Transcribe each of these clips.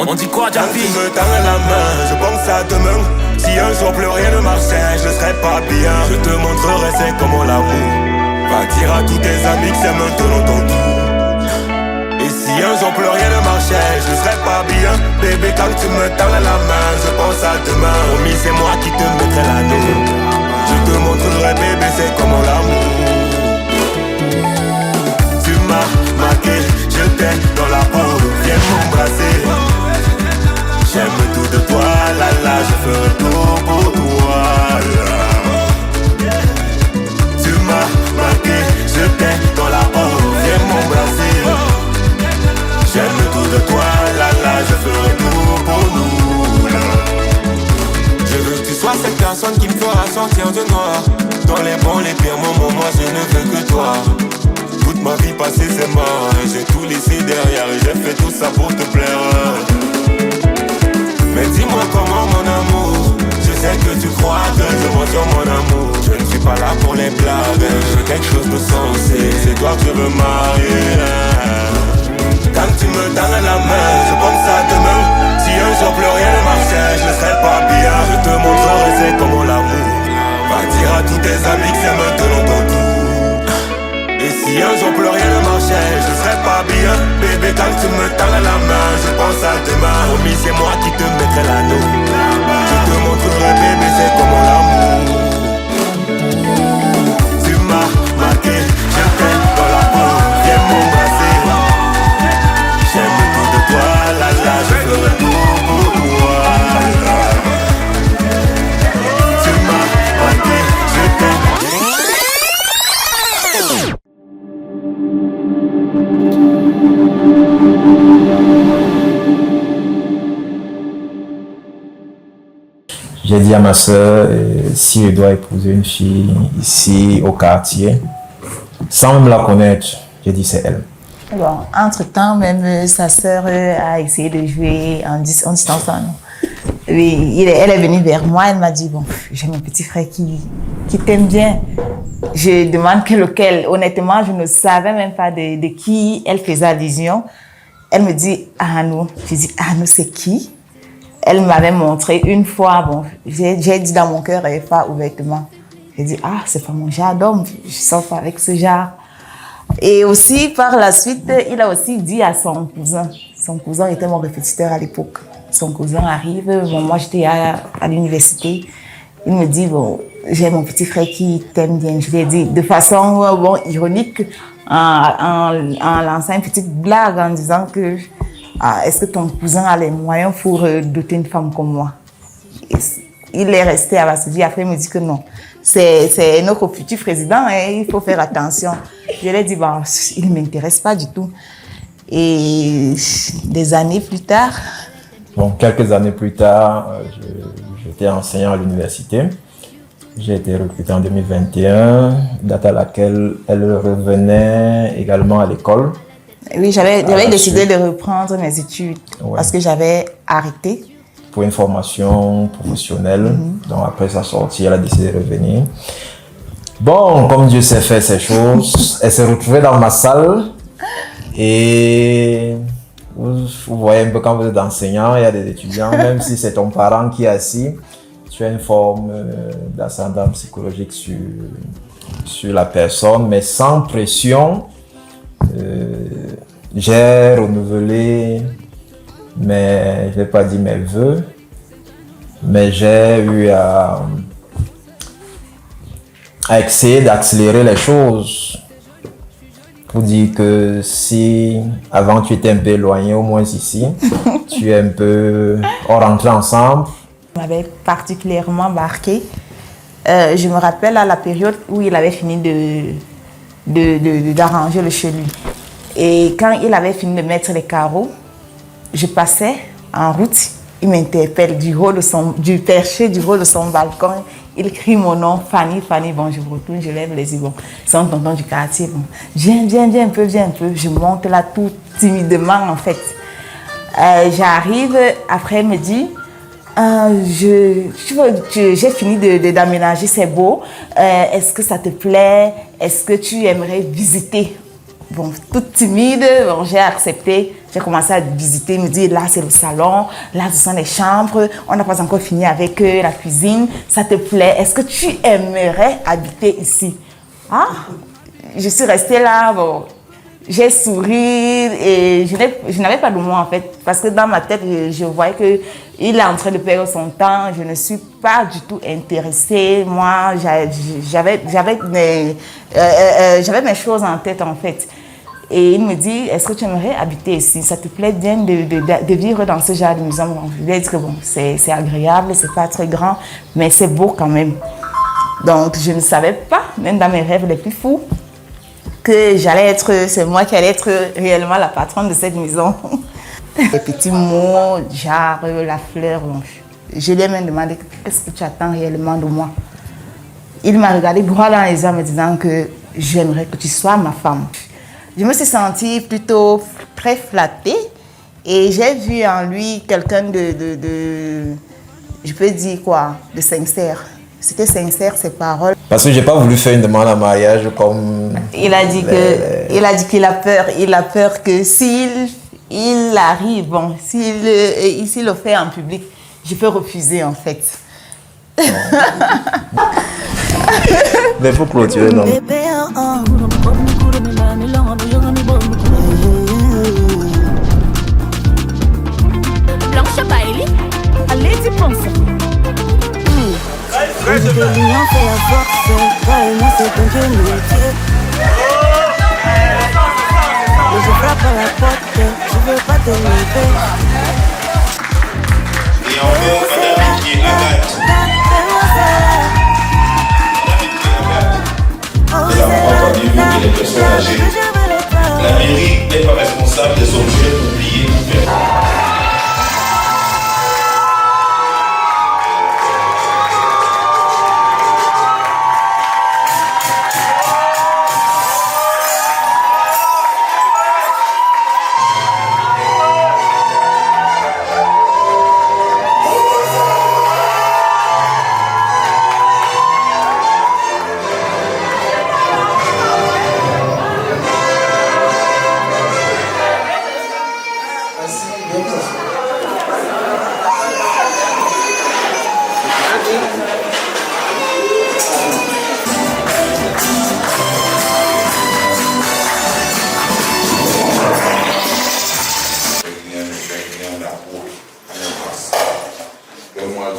On dit quoi, Quand tu me tends la main, je pense à demain. Si un jour plus rien ne marchait, je serais pas bien. Je te montrerai c'est comment l'amour. Va dire à tous tes amis que c'est maintenant ton tour. Et si un jour plus rien ne marchait, je serais pas bien. Bébé, quand tu me tends la main, je pense à demain. Promis, c'est moi qui te mettrai l'anneau. Je te montrerai bébé, c'est comment l'amour. Tu m'as marqué, je t'ai dans la peau. Viens m'embrasser. J'aime tout de toi, la la, je ferai tout pour toi, la. Tu m'as marqué, je t'ai dans la peau. Viens m'embrasser. J'aime tout de toi, la la, je ferai tout pour nous, la. Je veux que tu sois cette personne qui me fera sortir du noir. Dans les bons, les pires moments, moi je ne veux que toi. Toute ma vie passée c'est mort, j'ai tout laissé derrière et j'ai fait tout ça pour te plaire. Mais dis-moi comment mon amour, je sais que tu crois que je mens sur mon amour. Je ne suis pas là pour les blagues, je veux quelque chose de sensé, c'est toi que je veux marier. Quand tu me donnes la main, je pense à demain. Si un jour plus rien ne marchait, je ne serais pas bien. Je te montrerai c'est comment l'amour. Va dire à tous tes amis que c'est maintenant ton tour. Et si un jour plus rien ne marchait, je serais pas bien. Bébé, quand tu me tends la main, je pense à demain. Promis, c'est moi qui te mettrai l'anneau. Je te montrerai bébé, c'est comment l'amour. Tu m'as marqué, je t'ai dans la peau. Viens m'embrasser. J'aime tout de toi, la la, je ferai tout pour toi, la. Tu m'as marqué, je t'ai. J'ai dit à ma soeur, si elle doit épouser une fille ici au quartier, sans même la connaître, j'ai dit c'est elle. Bon, entre-temps, même sa sœur a essayé de jouer en distance. Oui, elle est venue vers moi, elle m'a dit, bon, j'ai mon petit frère qui t'aime bien. Je demande que lequel. Honnêtement, je ne savais même pas de qui elle faisait allusion. Elle me dit, Anou. Je dis, Anou, c'est qui? Elle m'avait montré une fois, bon, j'ai dit dans mon cœur, pas ouvertement. J'ai dit, ah, c'est pas mon genre d'homme, je sors pas avec ce genre. Et aussi, par la suite, il a aussi dit à son cousin. Son cousin était mon répétiteur à l'époque. Son cousin arrive, bon, moi j'étais à l'université. Il me dit, bon, j'ai mon petit frère qui t'aime bien. Je lui ai dit de façon bon, ironique, en lançant une petite blague en disant que est-ce que ton cousin a les moyens pour doter une femme comme moi? Il est resté à Vassouji. Après, il me dit que non. C'est notre futur président et il faut faire attention. Je lui ai dit, bon, il ne m'intéresse pas du tout. Et des années plus tard... Bon, quelques années plus tard, j'étais enseignant à l'université. J'ai été recruté en 2021, date à laquelle elle revenait également à l'école. Oui, j'avais décidé de reprendre mes études parce que j'avais arrêté. Pour une formation professionnelle. Donc après sa sortie, elle a décidé de revenir. Bon, comme Dieu sait faire ces choses, elle s'est retrouvée dans ma salle et vous voyez un peu quand vous êtes enseignant, il y a des étudiants, même si c'est ton parent qui est assis, tu as une forme d'ascendant psychologique sur la personne, mais sans pression. J'ai renouvelé je n'ai pas dit mes vœux, mais j'ai eu à essayer d'accélérer les choses pour dire que si avant tu étais un peu éloigné, au moins ici, tu es un peu, on rentrait ensemble. Il m'avait particulièrement marqué. Je me rappelle à la période où il avait fini d'arranger le chez lui. Et quand il avait fini de mettre les carreaux, je passais en route, il m'interpelle du perché du haut de son balcon. Il crie mon nom, Fanny, Fanny. Bon, je me retourne, je lève les yeux. Bon, c'est un tonton du quartier. Bon, viens un peu. Je monte là tout timidement, en fait. J'arrive, après, il me dit, j'ai fini d'aménager, c'est beau. Est-ce que ça te plaît? Est-ce que tu aimerais visiter? bon, toute timide, bon, j'ai accepté. J'ai commencé à visiter, me dire là c'est le salon, là ce sont les chambres, on n'a pas encore fini avec la cuisine. Ça te plaît? Est-ce que tu aimerais habiter ici? Ah, je suis restée là, bon, j'ai souri et je n'avais pas de mots en fait, parce que dans ma tête, je voyais qu'il est en train de perdre son temps. Je ne suis pas du tout intéressée. Moi, j'avais mes choses en tête en fait. Et il me dit, est-ce que tu aimerais habiter ici? Ça te plaît bien de vivre dans ce genre de maison? Bon, je lui ai dit que bon, c'est agréable, c'est pas très grand, mais c'est beau quand même. Donc, je ne savais pas, même dans mes rêves les plus fous, que c'est moi qui allais être réellement la patronne de cette maison. Les petits mots, genre la fleur, bon, je lui ai même demandé, qu'est-ce que tu attends réellement de moi? Il m'a regardé droit dans les yeux en me disant que j'aimerais que tu sois ma femme. Je me suis sentie plutôt très flattée et j'ai vu en lui quelqu'un je peux dire quoi, de sincère. C'était sincère ses paroles. Parce que j'ai pas voulu faire une demande en mariage comme... Il a dit qu'il a peur. Il a peur que s'il arrive, bon, s'il le fait en public, je peux refuser en fait. Mais il faut clôturer, non? Blanche Bailey, allez, tu penses. De l'union fait la force, toi et moi c'est continuité. Mais je frappe à la porte, je veux pas te lever. Et on veut Madame qui est Nous avons entendu que les personnes âgées, la mairie n'est pas responsable des objets oubliés ou perdus.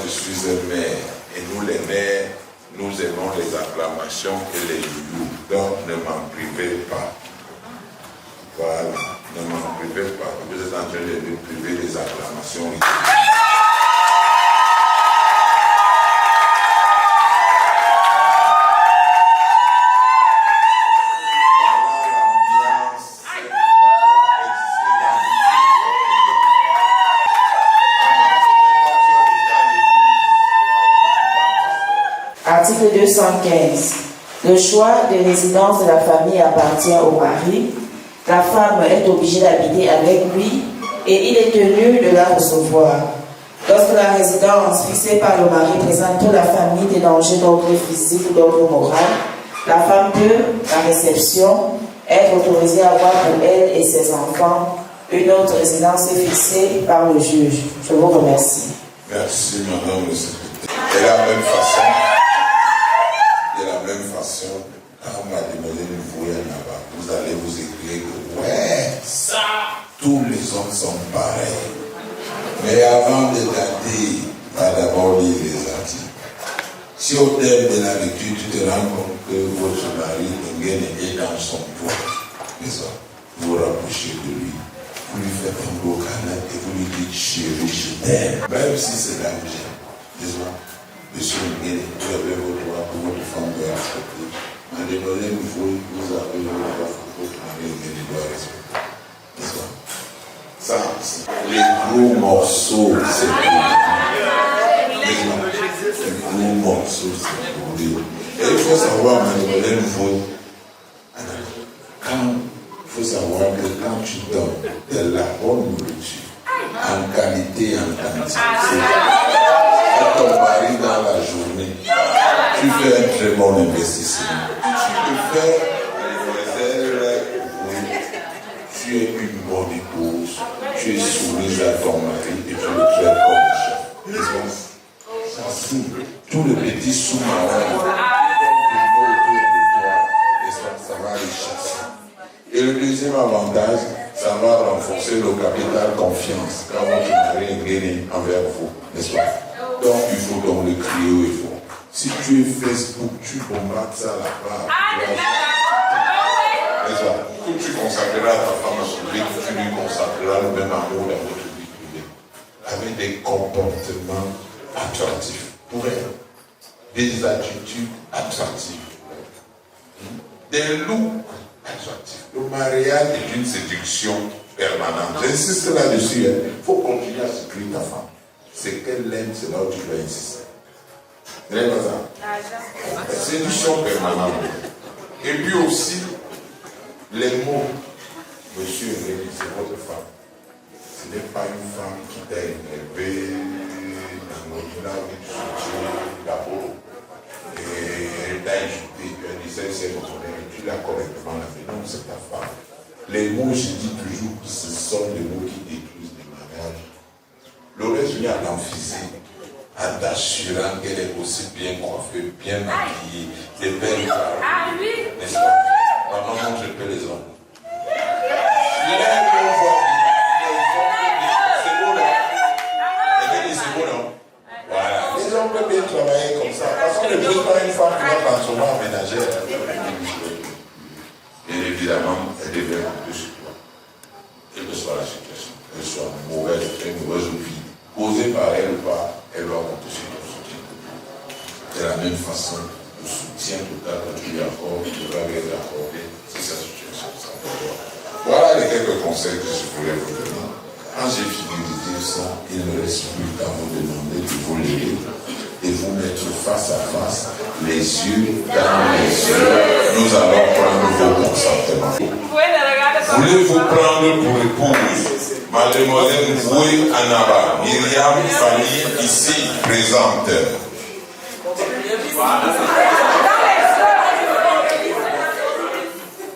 Je suis un maire et nous les maires, nous aimons les acclamations et les loulous. Donc ne m'en privez pas. Voilà, ne m'en privez pas. Vous êtes en train de nous priver des acclamations. Article 215. Le choix de résidence de la famille appartient au mari. La femme est obligée d'habiter avec lui et il est tenu de la recevoir. Lorsque la résidence fixée par le mari présente toute la famille des dangers d'ordre physique ou d'ordre moral, la femme peut, à réception, être autorisée à avoir pour elle et ses enfants une autre résidence fixée par le juge. Je vous remercie. Merci, madame le secrétaire. De la même façon, quand mademoiselle Vouya là-bas, vous allez vous écrire que ouais, ça, tous les hommes sont pareils. Mais avant de dater, va d'abord lire les articles. Si au terme de la lecture, tu te rends compte que votre mari est dans son poids, vous vous rapprochez de lui, vous lui faites un beau câlin et vous lui dites chérie, je t'aime. Même si c'est l'objet, monsieur Nguyen, vous avez vos droits pour votre femme de respecter. Mademoiselle, vous avez vos droits pour votre mari Nguyen doit respecter. Ça, les gros morceaux, c'est pour lui. Les gros morceaux, c'est pour lui. Et il faut savoir, mademoiselle, il faut savoir que quand tu donnes de la bonne nourriture, en qualité et en quantité, à ton mari dans la journée, tu fais un très bon investissement. Tu peux faire, mademoiselle, soumise à ton mari et tu le traites comme un chef. N'est-ce pas? Ainsi, tout le petit sous-marin ça va les chasser. Et le deuxième avantage, ça va renforcer le capital confiance quand votre mari est gagné envers vous, n'est-ce pas? Donc il faut donc le crier au effort. Si tu es Facebook, tu bombardes ça à la part. N'est-ce pas? Que tu consacreras à ta femme publique, tu lui consacreras le même amour dans votre vie privée. Avec des comportements attractifs pour elle. Des attitudes attractives. Des looks attractifs. Le mariage est une séduction permanente. J'insiste là-dessus. Il faut continuer à séduire ta femme. C'est qu'elle aime, c'est là où tu dois insister. Vous n'avez pas ça? Séduction permanente. Et puis aussi, les mots. Monsieur, c'est votre femme. Ce n'est pas une femme qui t'a énervé dans l'au-delà où tu soutiens d'abord. Et elle t'a insulté, tu as dit c'est votre mère, tu l'as correctement lavé. Non, c'est ta femme. Les mots, je dis toujours, ce sont des mots qui détruisent les mariages. Le reste vient à l'emphyser, en t'assurant qu'elle est aussi bien coiffée, bien maquillée, des belles paroles. N'est-ce pas? Maman, je peux les hommes. C'est beau, non? C'est beau, non? Voilà. Les hommes peuvent bien travailler comme ça. Parce qu'on ne peut pas une femme qui va transformer en ménagère. Bien évidemment, elle devait compter sur toi. Quelle que soit la situation, qu'elle soit mauvaise, une mauvaise opinion, posée par elle ou pas, elle va compter sur ton soutien. De la même façon, le soutien total que tu lui accordes, tu vas lui accorder, c'est sa situation. Voilà les quelques conseils que je voulais vous donner. Quand j'ai fini de dire ça, il ne reste plus qu'à vous demander de vous lever et vous mettre face à face, les yeux dans les yeux. Nous allons prendre vos consentements. Voulez-vous prendre pour épouse Mademoiselle Voué Anaba, Myriam Fanny, ici présente?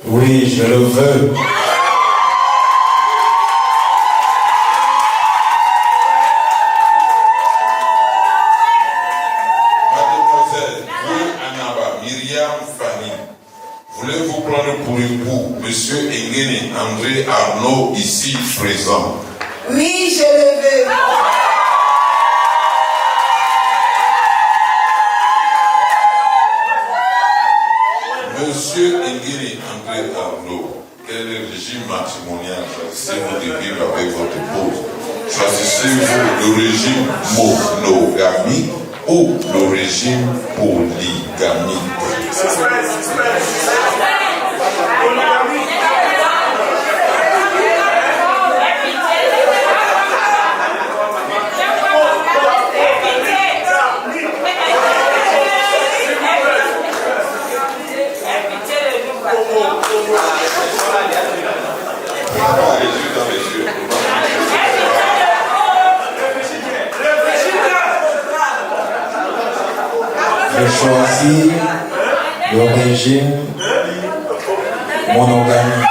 Oui, je le veux. Voulez-vous prendre pour époux Monsieur Engene André Arnaud, ici présent? Oui, je le veux. Monsieur Engene André Arnaud, quel régime matrimonial choisissez-vous de vivre avec votre épouse? Choisissez-vous le régime monogamique ou le régime polygamique? Je choisis le régime monogamique.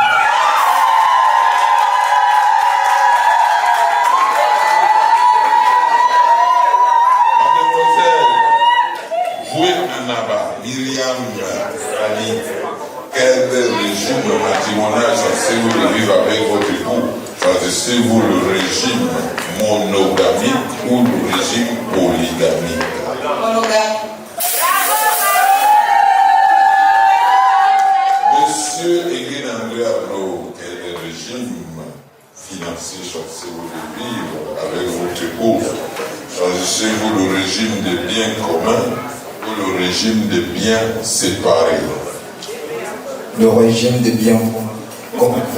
Mademoiselle Voué Anaba, Myriam Fanny, quel régime matrimonial choisissez-vous de vivre avec votre époux? Choisissez-vous le régime monogamique ou le régime polygamique? Monogamique. Monsieur Engene André Arnaud, quel régime financier choisissez-vous de vivre avec votre épouse? Choisissez-vous le régime des biens communs ou le régime des biens séparés? Le régime des biens communs.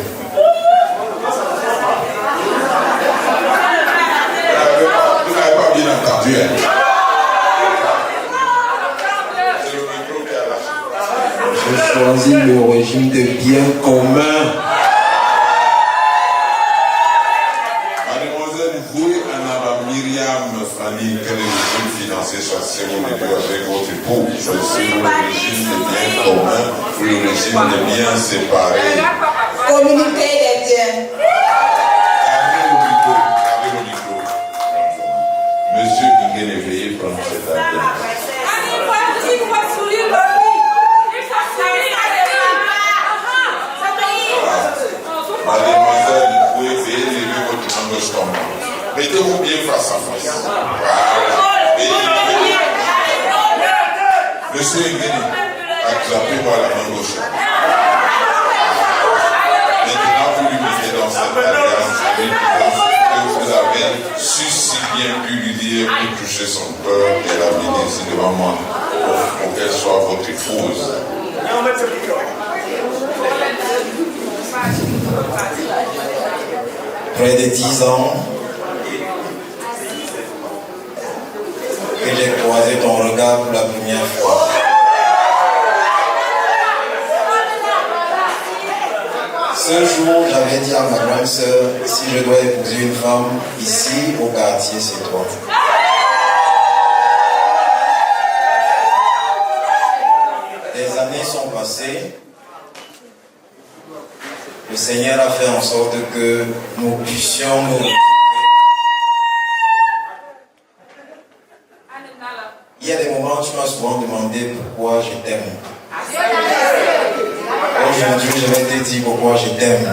Vous n'avez pas bien entendu, hein? Je choisis le régime des biens communs. Mademoiselle Voué Anaba Myriam Fanny, quel est le régime financier choisissez-vous de vivre avec votre époux? Choisissez-vous le régime des biens communs ou le régime des biens séparés? Communauté des biens. Carré au micro, carré Monsieur Ngueni, attrapez-moi la main gauche. Maintenant, vous lui mettez dans cette alliance avec que vous avez su si bien pu lui dire pour toucher son cœur et l'amener ici devant moi pour qu'elle soit votre épouse. Près de 10 ans que j'ai croisé ton regard pour la première fois. Ce jour, j'avais dit à ma grande sœur, si je dois épouser une femme ici au quartier, c'est toi. Les années sont passées. Le Seigneur a fait en sorte que nous puissions nous retrouver. Il y a des moments où tu m'as souvent demandé pourquoi je t'aime. Aujourd'hui, je vais te dire pourquoi je t'aime. Je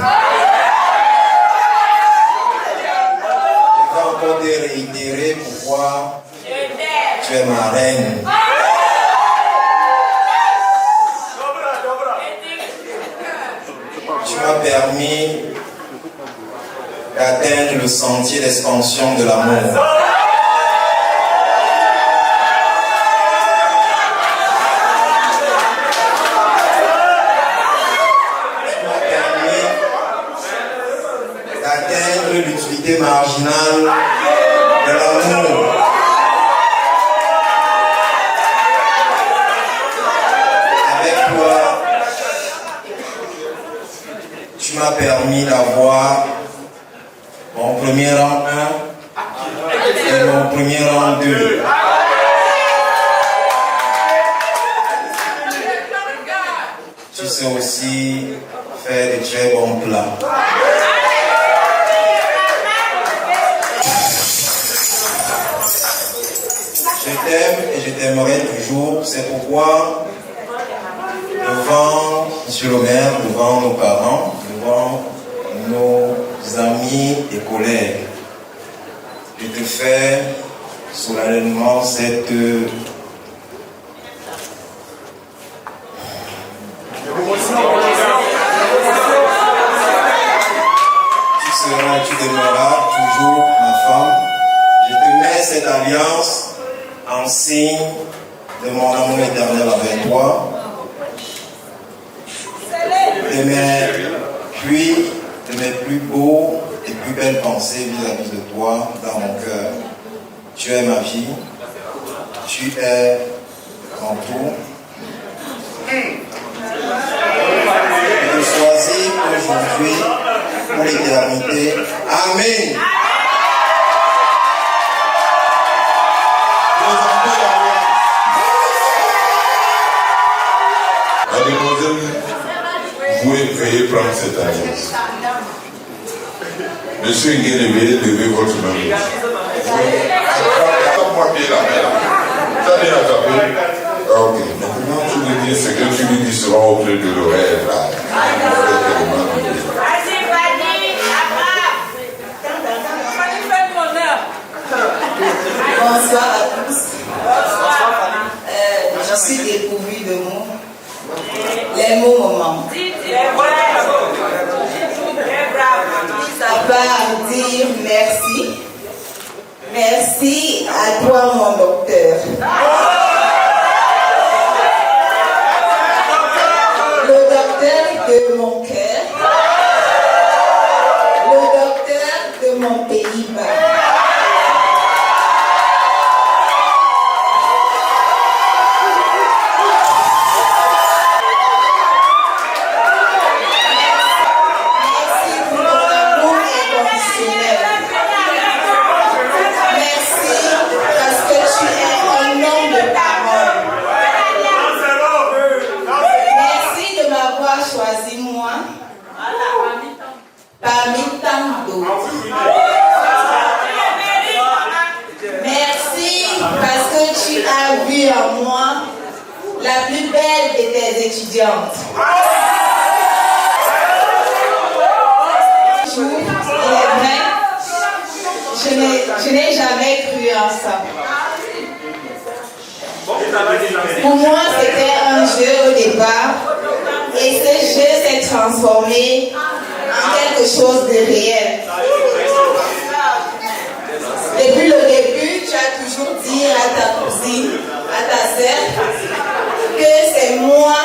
vais encore te réitérer pourquoi tu es ma reine. Tu m'as permis d'atteindre le sentier d'expansion de l'amour. L'utilité marginale de l'amour. Avec toi, tu m'as permis d'avoir mon premier rang 1 et mon premier rang 2. Tu sais aussi faire de très bons plats. Je t'aime et je t'aimerai toujours. C'est pourquoi, devant Monsieur le maire, devant nos parents, devant nos amis et collègues, je te fais solennellement cette tu demeureras toujours ma femme. Je te mets cette alliance en signe de mon amour éternel avec toi. De mes plus beaux et plus belles pensées vis-à-vis de toi dans mon cœur. Tu es ma vie. Tu es en tout. Je te choisis aujourd'hui pour l'éternité. Amen. Mademoiselle, vous veuillez prendre cette alliance. Monsieur Ngueni, veuillez lever votre main. Attrape-moi bien la main. Tu as bien attrapé? Ok. Maintenant, tu lui dis ce que tu lui dis sera au creux de l'oreille. Bonsoir à tous. Je suis dépourvue de mots. Les mots me manquent. Ça va dire merci. Merci à toi, mon docteur. Le docteur de mon cœur. Le docteur de mon pays-bas. Parmi tant d'autres. Merci parce que tu as vu en moi la plus belle de tes étudiantes. Il est vrai, je n'ai jamais cru en ça. Pour moi, c'était un jeu au départ et ce jeu s'est transformé en quelque chose de réel. Depuis le début, tu as toujours dit à ta cousine, à ta sœur, que c'est moi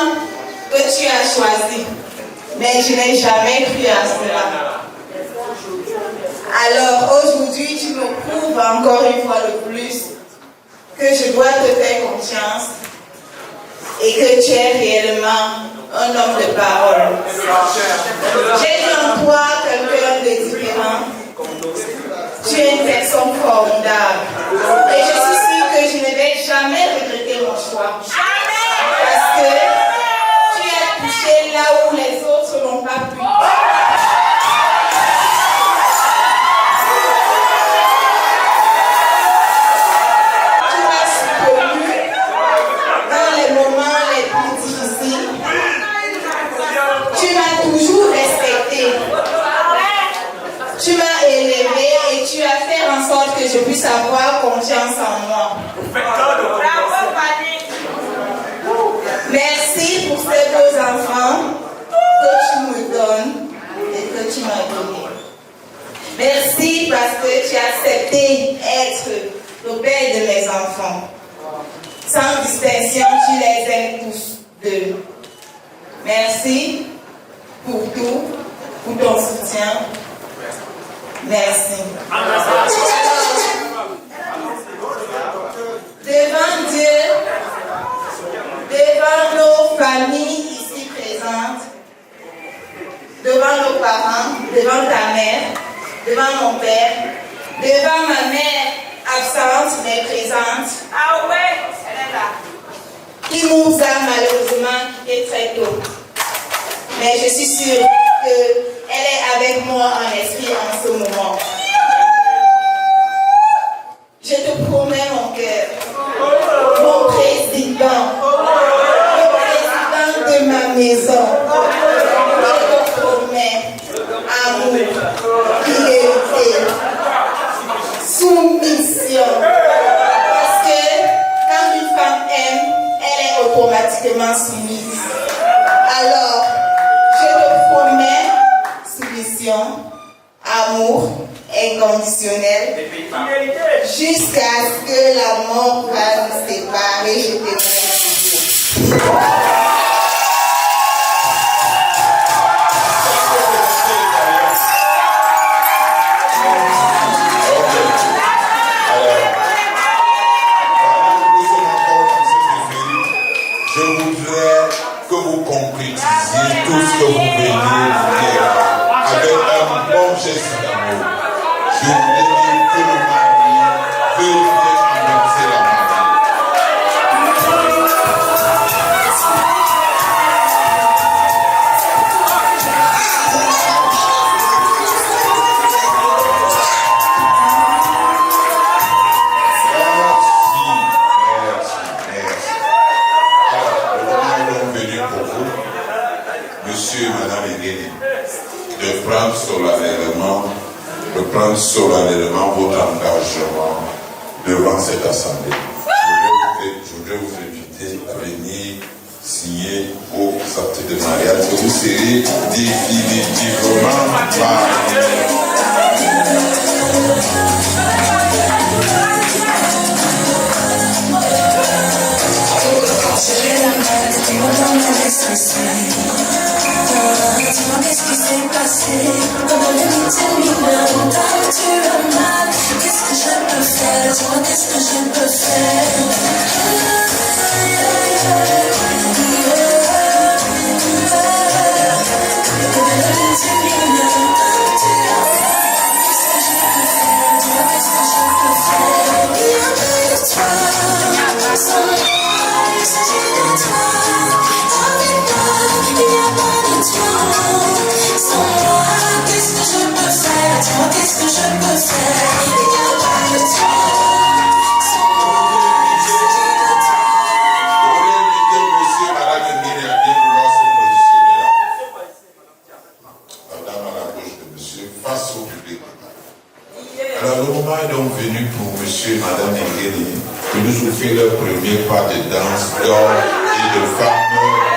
que tu as choisi. Mais je n'ai jamais cru à cela. Alors aujourd'hui, tu me prouves encore une fois de plus que je dois te faire confiance et que tu es réellement un homme de parole. J'ai vu en toi quelqu'un de différent. Tu es une personne formidable. Et je suis sûre que je ne vais jamais regretter mon choix. Parce que tu as touché là où les autres n'ont pas pu. Tu m'as élevé et tu as fait en sorte que je puisse avoir confiance en moi. Merci pour ces beaux enfants que tu me donnes et que tu m'as donnés. Merci parce que tu as accepté être le père de mes enfants. Sans distinction, tu les aimes tous deux. Merci pour tout, pour ton soutien. Merci. Devant Dieu, devant nos familles ici présentes, devant nos parents, devant ta mère, devant mon père, devant ma mère absente mais présente. Ah ouais, elle est là. Qui nous a malheureusement quittés très tôt. Mais je suis sûre qu'elle est avec moi en esprit en ce moment. Je te promets mon cœur, mon président de ma maison, je te promets amour, fidélité, soumission. Parce que quand une femme aime, elle est automatiquement soumise. Alors, je te promets soumission, amour inconditionnel, jusqu'à ce que la mort va nous séparer. Je te remercie. Je voudrais que vous concrétisiez tout ce que vous venez de dire avec un bon geste d'amour. Je voulais dire que le mari veuille bien annoncer la mariée. Monsieur et Madame Hélène, de prendre solennellement votre engagement devant cette assemblée. Je voudrais vous inviter à venir signer vos actes de mariage que vous serez définitivement mariés. Dis-moi qu'est-ce qui s'est passé. Comment le terminer tant tu as mal. Qu'est-ce que je peux faire? Dis-moi qu'est-ce que je peux faire? Qu'est-ce que je peux faire? Il n'y a pas de toi. naissance d'hommes et de femmes mariés.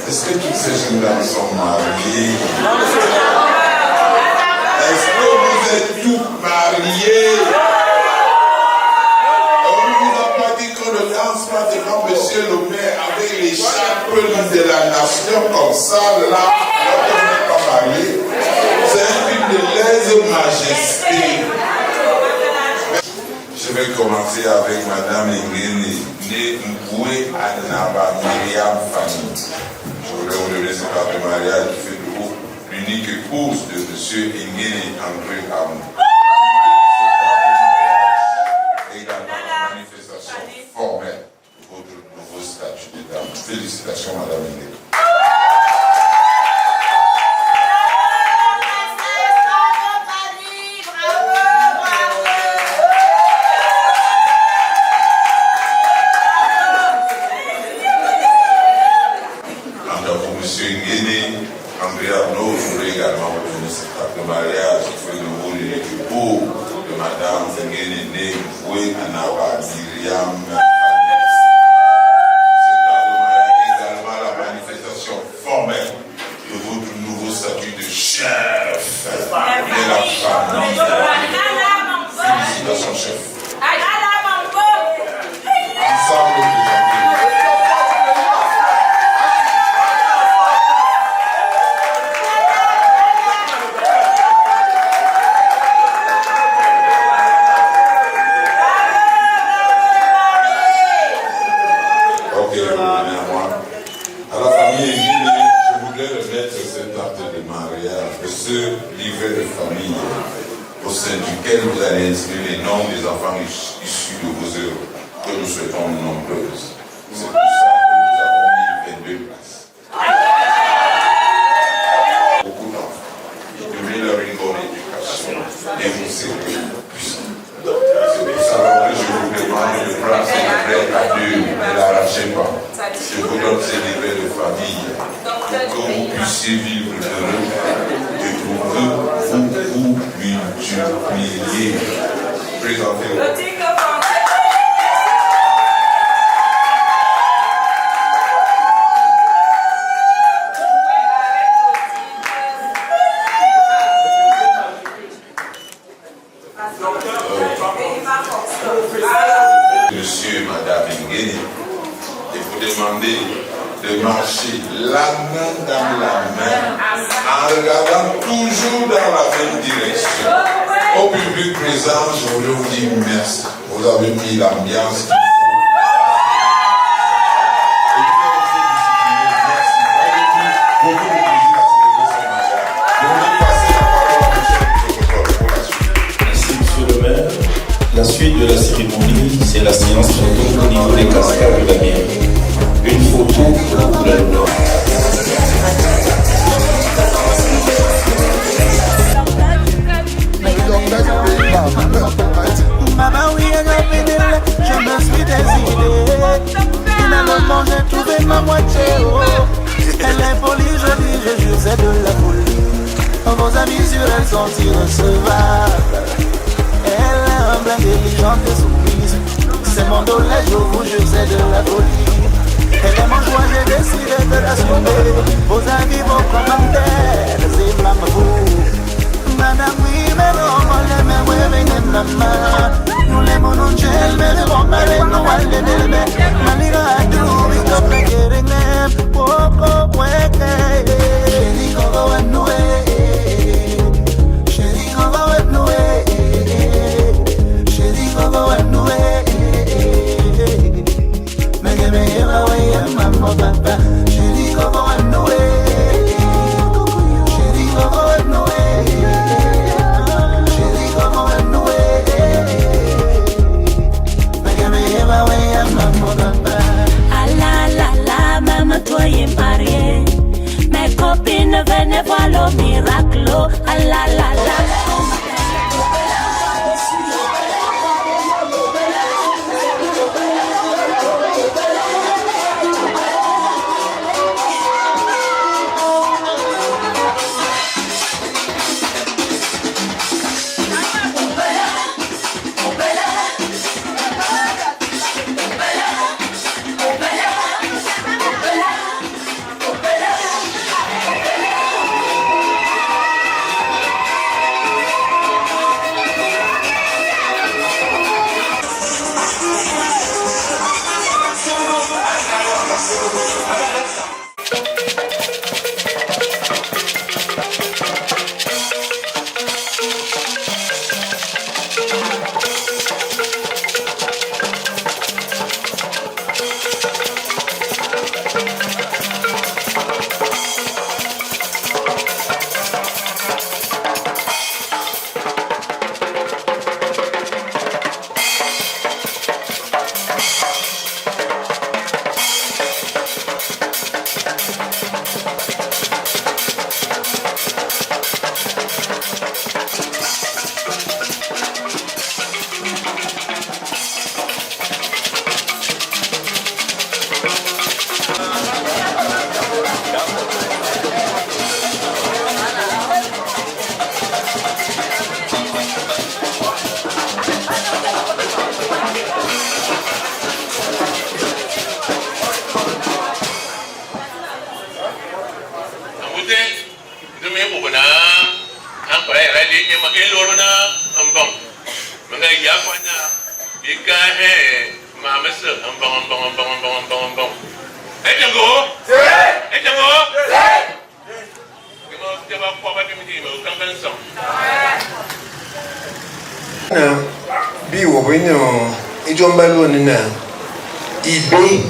Est-ce que toutes ces jeunes-là sont mariées? Est-ce que vous êtes toutes mariées? On ne vous a pas dit qu'on ne danse pas devant monsieur le maire avec les chapeaux de la nation comme ça, là, alors qu'on n'est pas marié. C'est un film de lèse-majesté. Je vais commencer avec Madame Ingeni, née Mboué Anaba Myriam Fanny. Je voudrais vous donner ce carte de mariage qui fait de vous l'unique épouse de M. Ingeni André Amou. Également la manifestation formelle de votre nouveau statut de dame. Félicitations Madame Ingeni. Monsieur Nguéné, André Arnaud, je voudrais également retenir cet acte de mariage qui fait le rôle de l'époux de Madame Nguéné Voué Anaba Myriam. C'est également la manifestation formelle de votre nouveau statut de chef de la famille. Félicitations, chef. Ensemble, livret de famille au sein duquel vous allez inscrire les noms des enfants issus de vos œuvres que nous souhaitons nombreuses. C'est pour ça que nous avons mis 22 places. Beaucoup d'enfants qui devaient leur une bonne éducation et vous serez puissants. C'est pour ça que je vous demande de prendre ces livrets à deux, ne l'arrachez pas. Je vous donne ces livrets de famille pour que vous puissiez vivre heureux. Pour que vous multipliez. Présentez-vous. Monsieur et Madame Nguéné, et vous demandez de marcher la main dans la main en regardant toujours dans la même direction. Au public présent, je voulais vous dire merci. Vous avez mis l'ambiance. Merci, monsieur le maire. La suite de la cérémonie, c'est la séance photo au niveau des cascades de la mairie. Une photo pour la Nord. Maman, oui, je me suis décidé. Finalement, j'ai trouvé ma moitié. Oh. Elle est polie, jolie, je jure, c'est de la folie. Vos amis sur elle sont irrecevables. Elle est humble, intelligente et soumise. C'est mon dollar, je vous jure, c'est de la folie. Elle est mon choix, j'ai décidé de l'assumer. Vos avis, vos commentaires, c'est ma vous. Madame, oui, mais non, on l'aime, oui, mais maman. Nous l'aimons, nous gel, mais le bon mal est nous, elle est belle, mais Malira a tout, we go play getting them. Oh, oh, ouais, chérie, go go and nous, chérie, go go and nous, chérie, go go and nous, mais que me lleva, ouais, maman, papa, chérie, go go and nous, chérie, go go and nous, toi est marié. Mes copines venaient voir le miracle. Ah la la la. me bubuna an fara ya rade ke makelo na ambon mun ga ya kwana bika he ma masa ambon ejango kimo teba kwa ba mi mo kankan so na bi wo no ijomba lo ni na ibe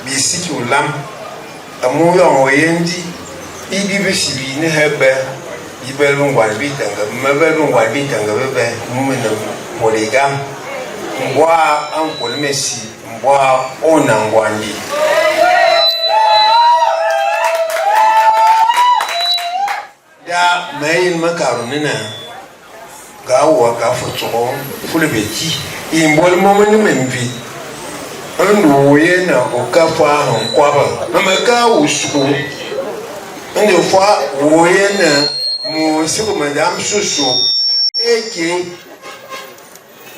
bi siki ulam amu yo yendi idi bi sibi ne hebe ibelu ngwan bi tanga mabelu ngwan bi tanga bebe mu na polygam mbwa ankol mesi mbwa ona ngwandi da mayin makaroni na ga wa ka foto fulbeki imbol momani membi ando ye na okafa hankwaba mamaka usu ande fa woye na mo sigo madam susu eke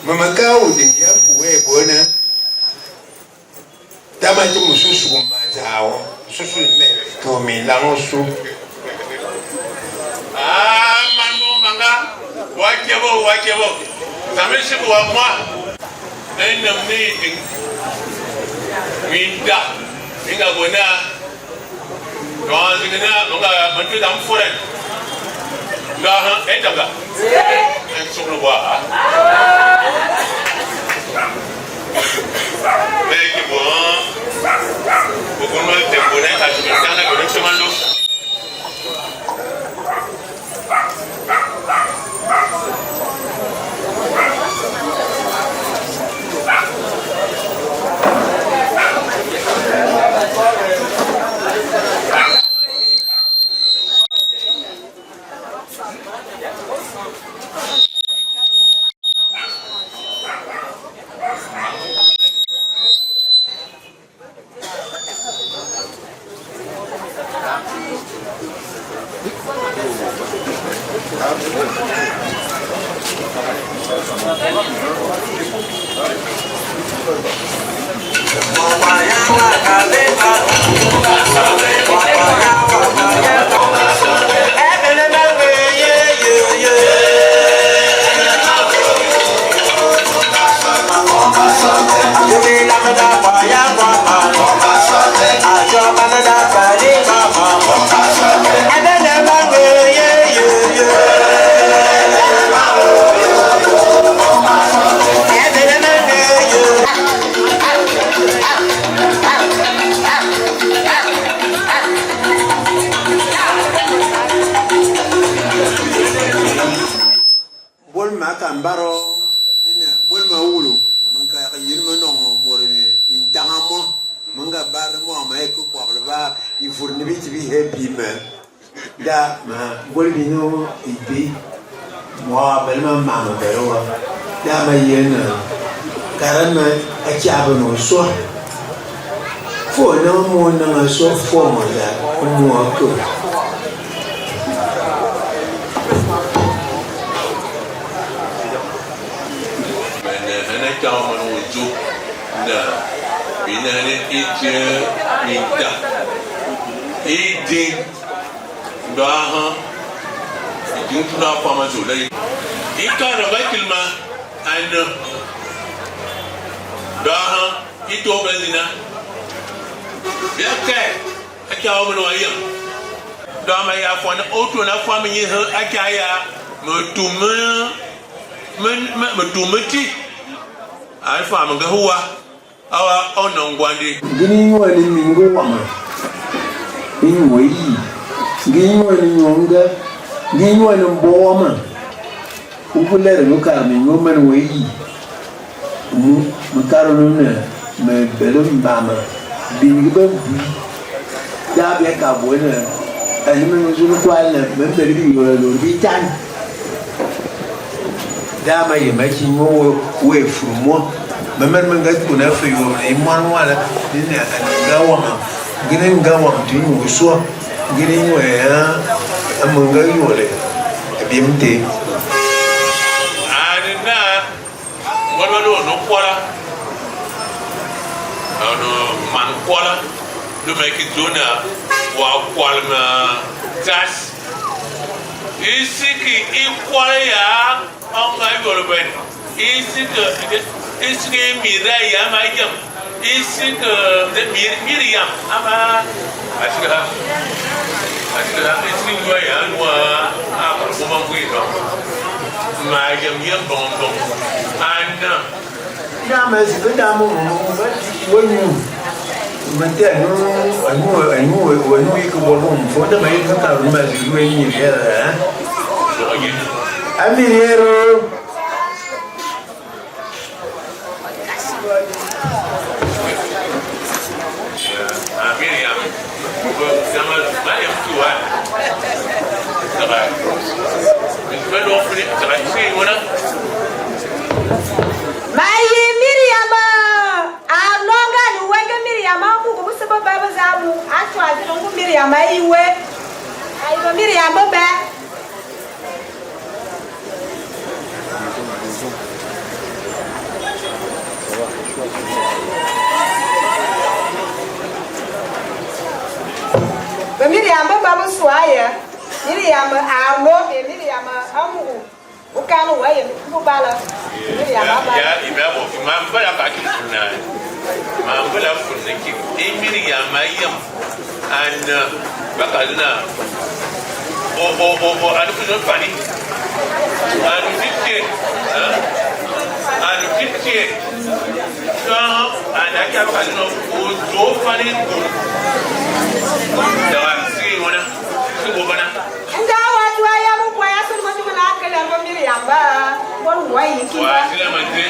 mamaka udin ya kuwe bona tamati mususu kumbazawo susu me to mi langosu mambo manga wakebo tamishi kwa mwa ena meeting minda minga gona ngazingina nga mantu dam foren nga ha etanga en soklo wa meki bon bokon mal tempo na ka tana ko semando da ma bolbino ibi mo belma ma berowa da ma yena karama achiaba no so fo no mo na so fo mo da mo ko mena ka mo no jo na binane ije minta idin Baha, itu sudah apa masuk lagi? Ikan apa kilma? Anda, baha itu apa zina? Biarkan, ajar orang ayam. Dah mai apa nak auto nak faham ni ajar ya, metumeti. Alfa mengahua, awak orang guandi. Gini wali minggu wama, ini wali. Ginyo ni nyonga ginyo ni mboma upulere mukar ni ngoma ni weyi mukaro nuna me belo mbama bingiba ya be ka bona ani me zulu kwala me beli bi yola lo bi tan da ma yema ki mo we fumo me men me ngat kuna fe yo e mon wala ni gawa ginen gawa tin wo so gini ya amanga yole bimte anina wala no kwala ano man kwala do make it dona wa kwala tas Ici qui croit en ma urbaine. Ici que Mireille à ma yam. Ici que Myriam à ma. Est-ce que là, est-ce que vous voyez un noir à comment vous êtes? Ma yam bon. Anna. Dama si pe dama wonu mate anu iko bolon fo da mai ka ru ma si weni ni era Amiriero Miriam, sama Mariam tua. Sabar. Kita dua puluh, sabar sih mana? Mai Miriam, alonga ni wenge Miriam aku kubusa baba zamu. Atu aje nungu Miriam iwe. Ayo Miriam ba. Miriam baba suaya. Miriam arlo Miriam amu. Bukan wae bubala. Miriam baba. Ya, iba bo mamba la ka kifuna. Mamba la funne ki Miriam ayam an bakalna. O anu kuno pani. Anu tikke. Ana ka kalno o do pani ko. Dawan si wona. Su bobana. Ndawa tuaya mu kwa yaso mo tuma akala mo Miriam ba. Won wai ki. Wa sila mande.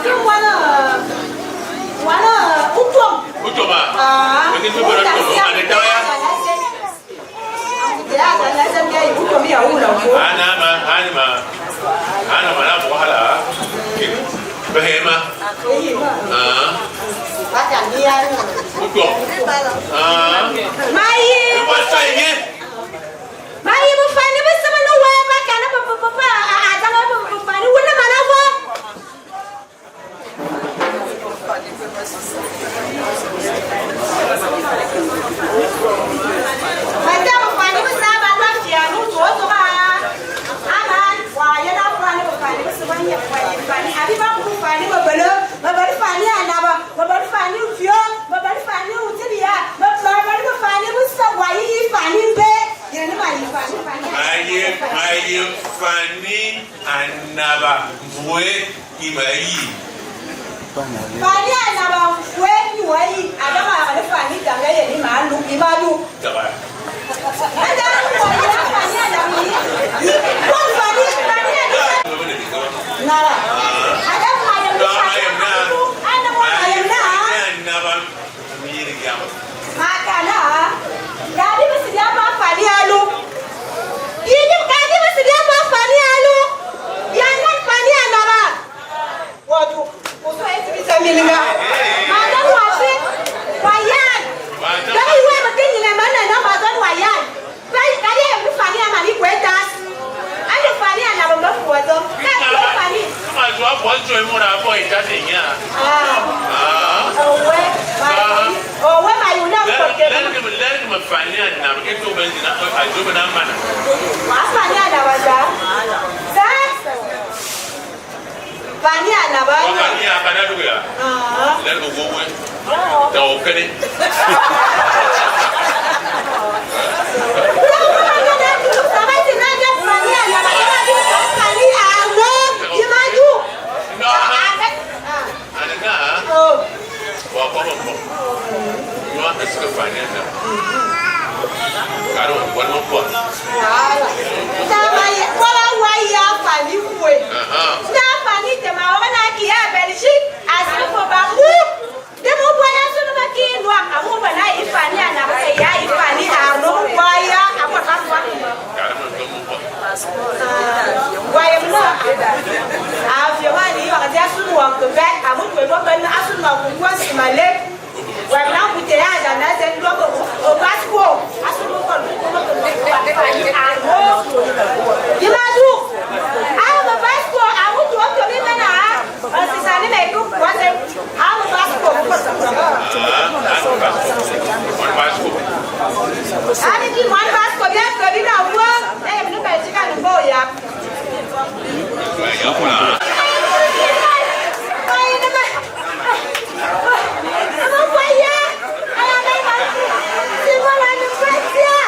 Ki wana utom. Utoma. Mungkin tu berat tu. Ada tahu ya? Ya, dan lazim dia utom ya ulah ko. Ana mana buhala. Behema. Baca dia. Utom. Mai. Bahasa ini. Mai mo fani mo sama no wa ba kana papa ada no fani wala mana wa. Mata mo fani mo sa ba ba dia no to ba. Aman wa ya na fani mo fani mo sama ya fani abi ba mo fani mo belo mo ba fani anaba mo ba fani ufio mo ba fani utilia mo ba fani mo sa wa yi fani be. Aye, Fanny Anaba, Mwe Imai. Fanny Anaba, Mwe Imai, Adama, Fanny Dangay, Imadu, Imadu. Ani di mwan bas ko bien ko di na wo. Eh mi ba ti ka ni bo ya. Ya pula. Ai na ba. Ama ko ya. Ala dai ba. Si mo la ni kwatia.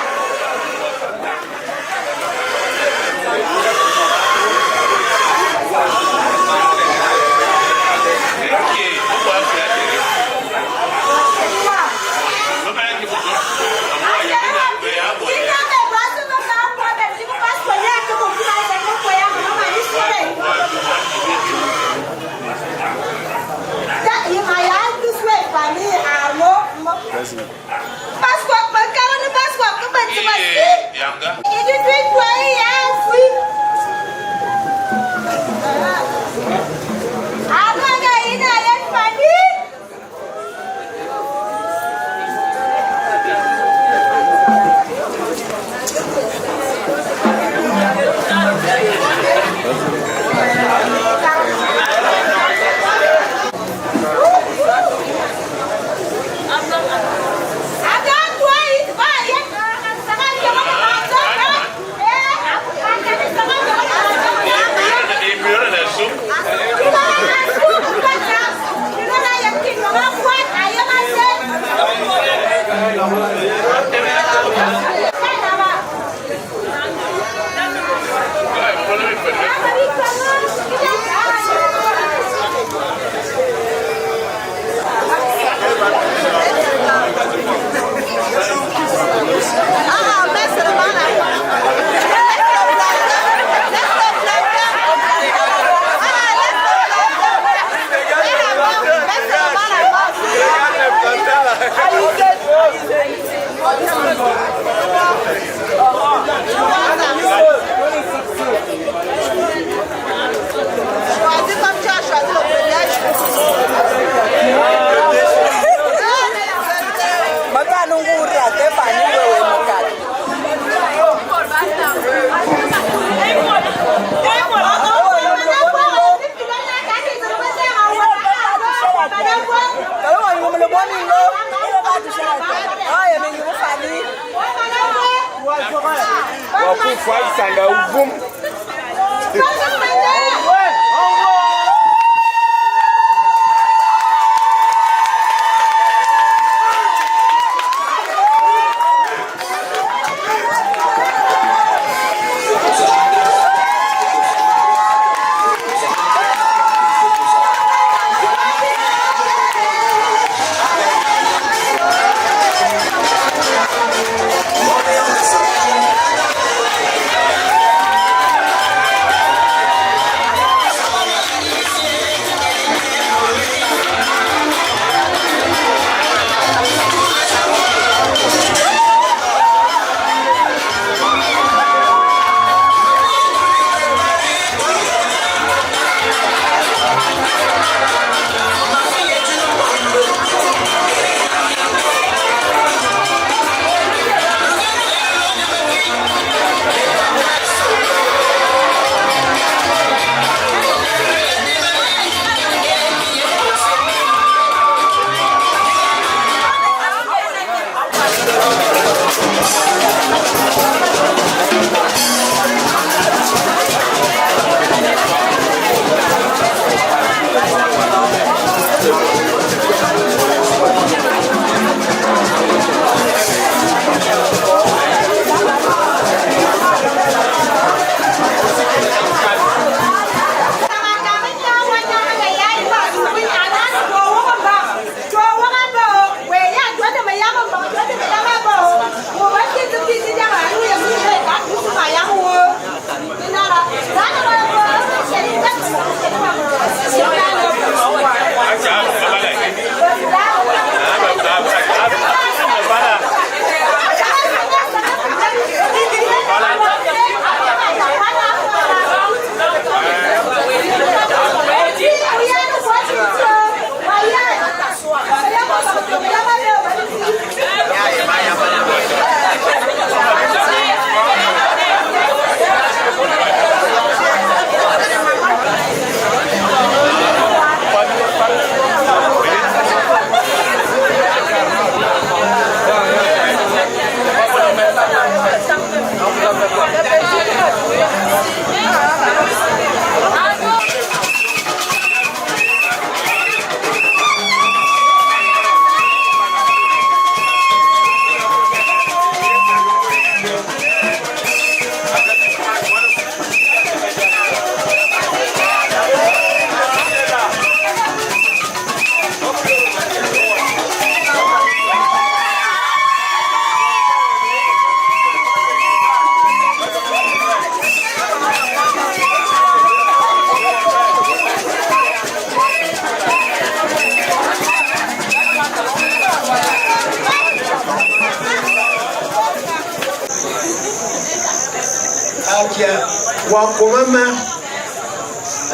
Akia, Wakomama,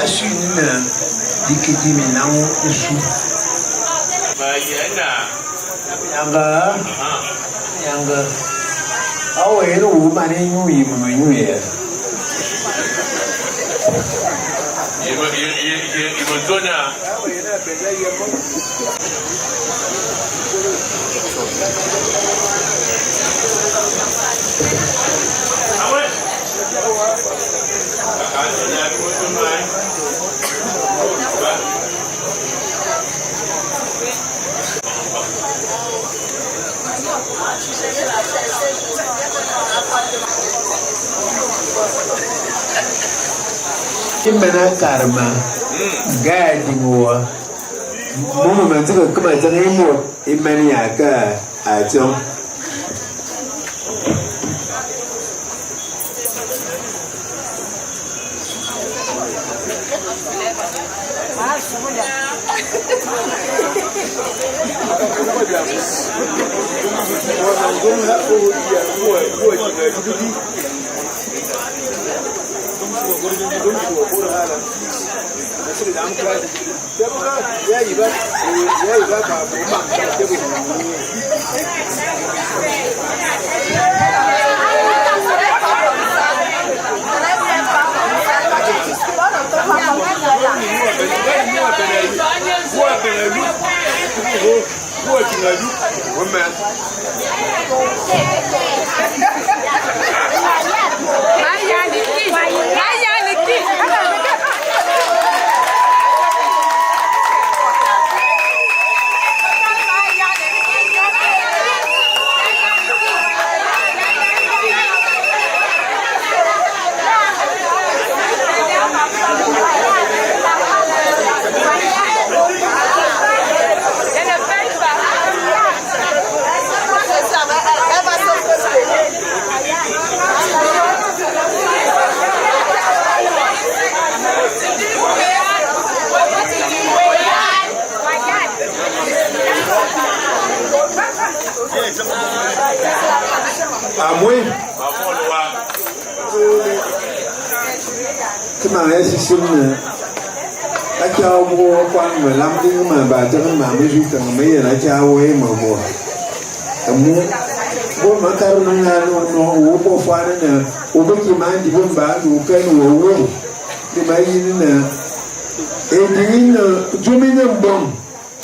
Asuna, Dikidiminao, Usu. Younger. Oh, you know, woman, you know, Kimana karma, gadi mua. Mama manzuka kama tana imo imani yaka ajo. Amwe. Kama esi simna. Acha wo kwan me lam ding ma ba cha ma me ju ta me ya na cha wo e ma mo. Amu wo ma kar na na no wo bo fa na wo be ki ma di bo ba lu ka no wo. Di ma yin na e di na ju mi na mbom.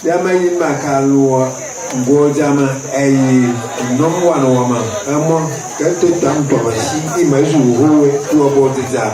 Ya ma yin ma ka lu Gojama ay nomwa no wama amo kete tampo basi imazu howe tu abotiza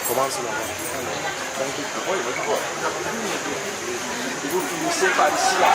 Commence là. Oui, vous finissez par ici là.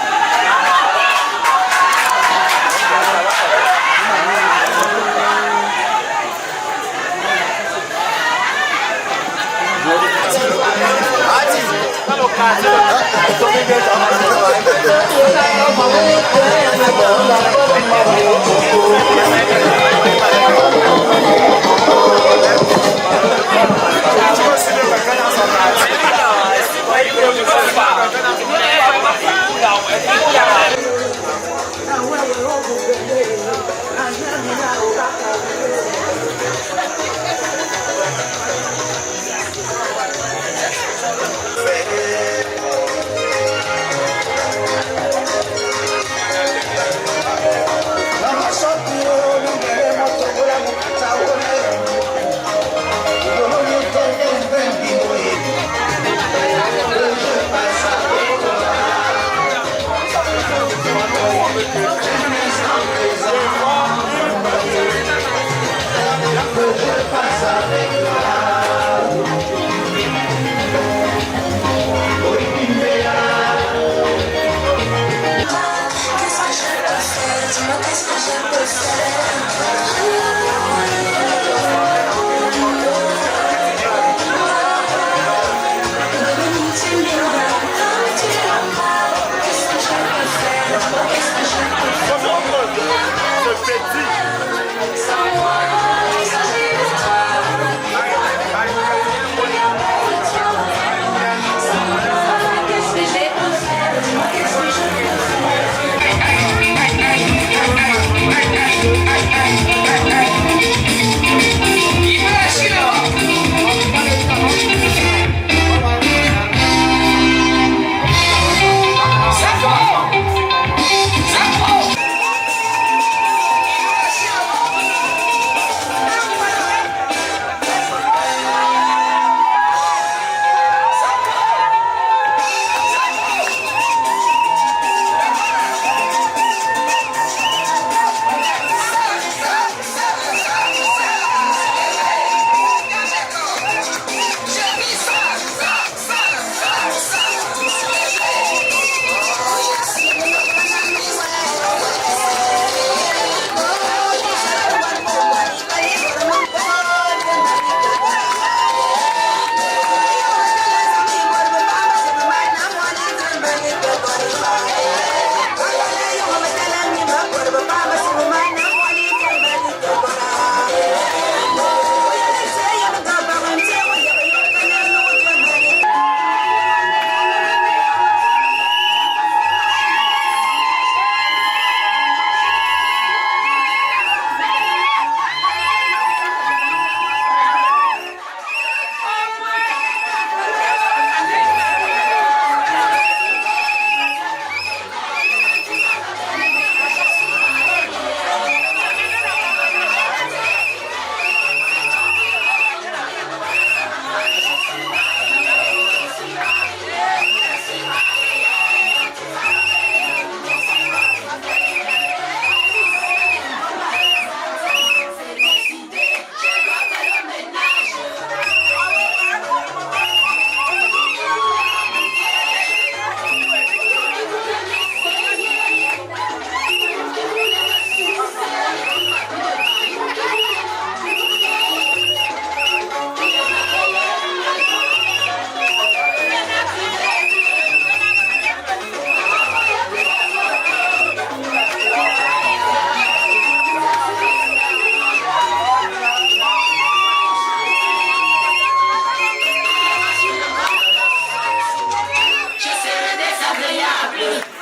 incroyable.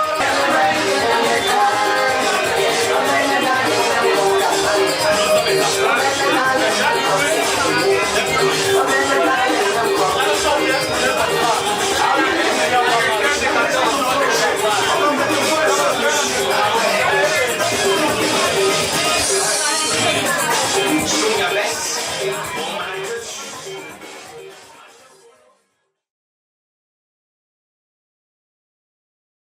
I'm